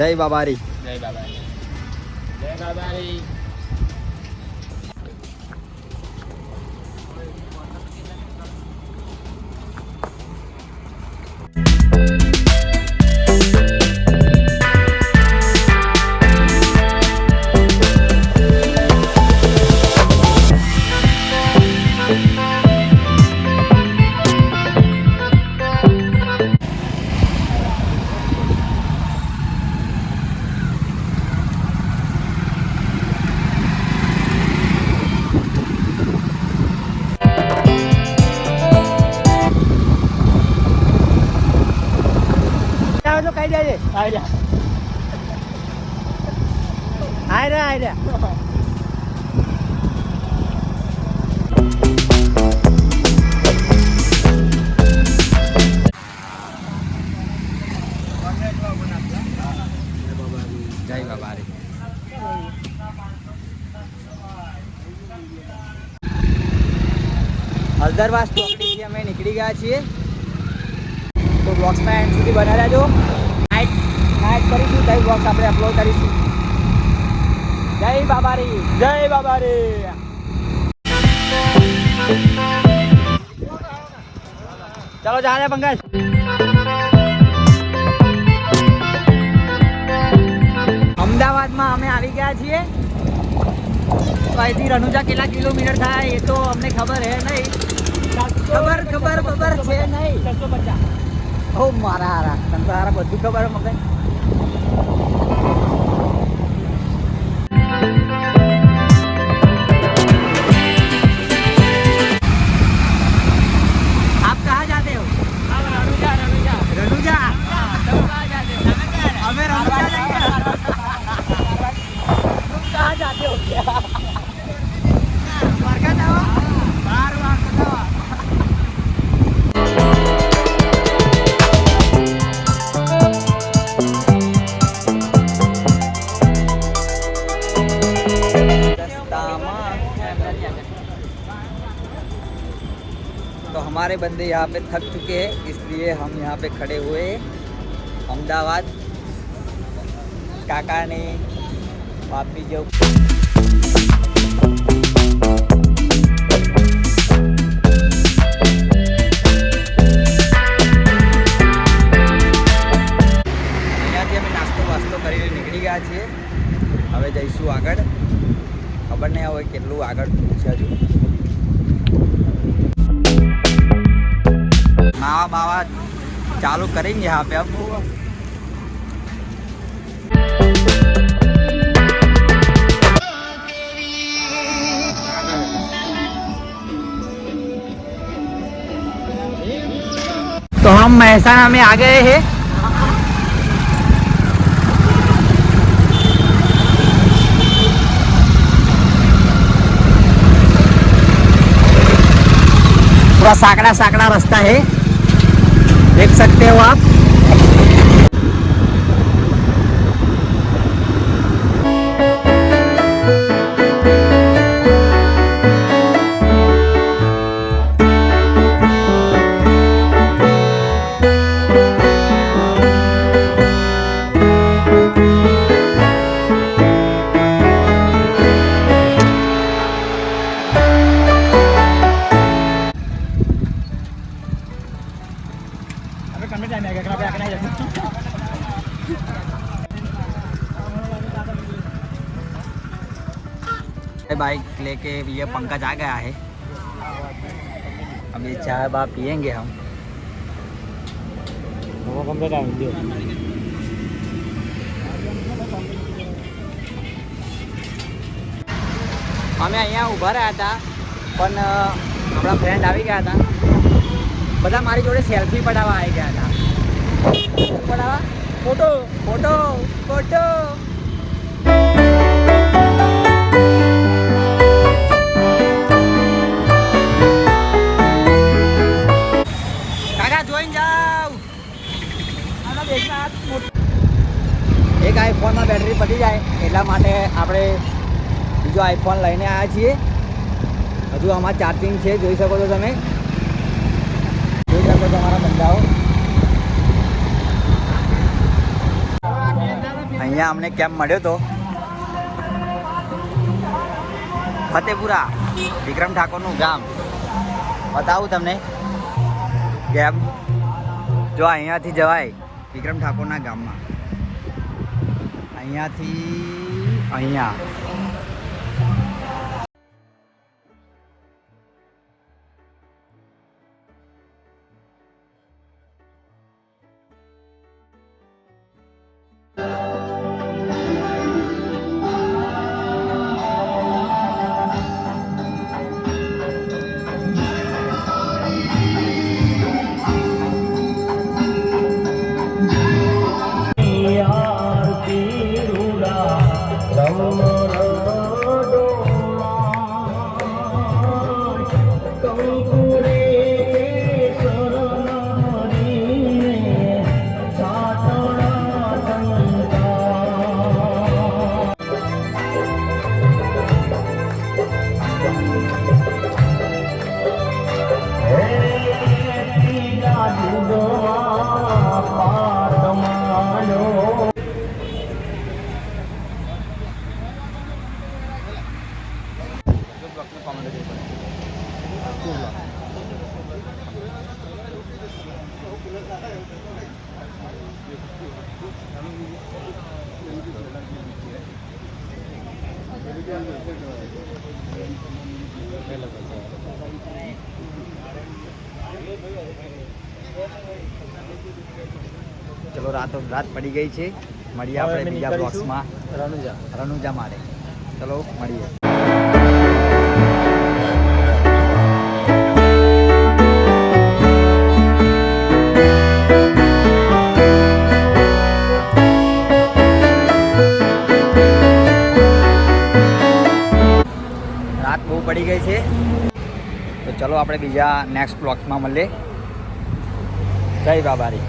જય બાબારી. જય બાબારી. જય બાબારી. હળદરવાસ ચોકડીથી અમે નીકળી ગયા છીએ. તો બ્લોગ્સમાં એન્ડ સુધી બના રહેજો. નાઇટ કરીશું તો બ્લોગ્સ આપણે અપલોડ કરીશું. જય બાબારી. જય બાબારી. ચાલો જાને પંકજ. અમદાવાદમાં અમે આવી ગયા છીએ. તો અહીંથી રણુજા કેટલા કિલોમીટર થાય એ તો અમને ખબર હે નહીં. ખબર છે નહીં. 650. ઓ મારા હારા તને તો હારા બધું ખબર મને. आप कहाँ जाते हो? रनुजा. हमें रनुजा जाएंगे. तुम कहाँ जाते हो क्या? वर्गा जाओ. बाहर जाओ. तो हमारे बंदे यहाँ पे थक चुके हैं, इसलिए हम यहाँ पे खड़े हुए हैं. अहमदाबाद काका ने वापी जो અહીંયાથી અમે નાસ્તો વાસ્તો કરીને નીકળી ગયા છીએ. હવે જઈશું આગળ. ખબર નહીં હવે કેટલું આગળ છે હજુ. नावा बावा चालू करेंगे यहाँ पे अब. तो हम महसाना में आ गए हैं. पूरा साकड़ा साकड़ा रास्ता है, देख सकते हो आप. बाइक लेके ये पंकज आ गया है. अभी चाय बा पियेंगे हम. અમે અહીંયા ઊભા રહ્યા હતા પણ આપણા ફ્રેન્ડ આવી ગયા હતા. બધા મારી જોડે સેલ્ફી પડાવવા આવી ગયા હતા. પડાવવા ફોટો ફોટો ફોટો. એક આઈફોનમાં બેટરી પતી જાય એટલા માટે આપણે બીજો આઈફોન લઈને આવ્યા છીએ. હજુ આમાં ચાર્જિંગ છે, જોઈ શકો છો તમે. જોઈ શકો છો અમારા બંધાઓ. અહીંયા અમને કેમ્પ મળ્યો હતો ફતેપુરા, વિક્રમ ઠાકોરનું ગામ. બતાવું તમને કેમ્પ. જો અહીંયાથી જવાય વિક્રમ ઠાકોરના ગામમાં. અહીંયાથી અહીંયા ચલો રાત પડી ગઈ છે. મળીએ આપણે બીજા બ્લોગ્સમાં રણુજા માટે. ચલો મળીએ. રાત બહુ પડી ગઈ છે તો ચલો આપણે બીજા નેક્સ્ટ બ્લોગ્સમાં મળીએ. જય બાબારી.